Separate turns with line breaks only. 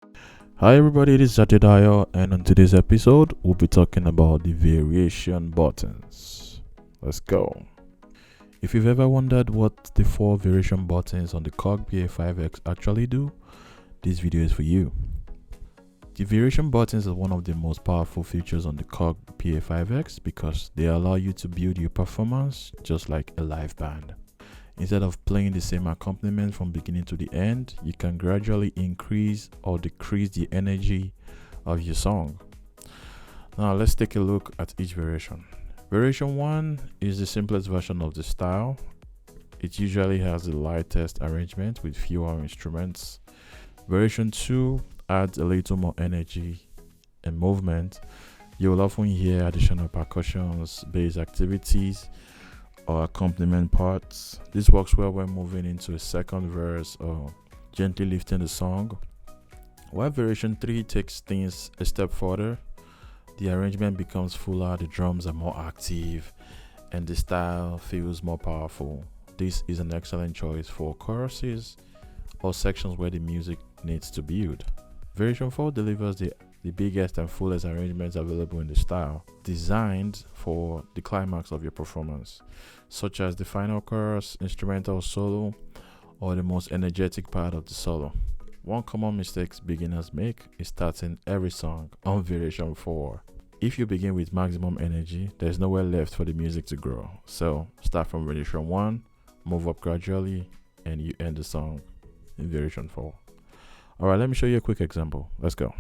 Hi everybody, this is Jadidayo, and on today's episode, we'll be talking about the variation buttons. Let's go. If you've ever wondered what the 4 variation buttons on the Korg PA5X actually do, this video is for you. The variation buttons are one of the most powerful features on the Korg PA5X because they allow you to build your performance just like a live band. Instead of playing the same accompaniment from beginning to the end, you can gradually increase or decrease the energy of your song. Now let's take a look at each variation. Variation 1 is the simplest version of the style. It usually has the lightest arrangement with fewer instruments. Variation 2 adds a little more energy and movement. You will often hear additional percussions, bass activities, or accompaniment parts. This works well when moving into a second verse or gently lifting the song. While variation 3 takes things a step further, the arrangement becomes fuller, the drums are more active, and the style feels more powerful. This is an excellent choice for choruses or sections where the music needs to build. Variation 4 delivers the biggest and fullest arrangements available in the style, designed for the climax of your performance, such as the final chorus, instrumental solo, or the most energetic part of the solo. One common mistake beginners make is starting every song on variation 4. If you begin with maximum energy, there's nowhere left for the music to grow. So start from variation 1, move up gradually, and you end the song in variation 4. Alright, let me show you a quick example. Let's go.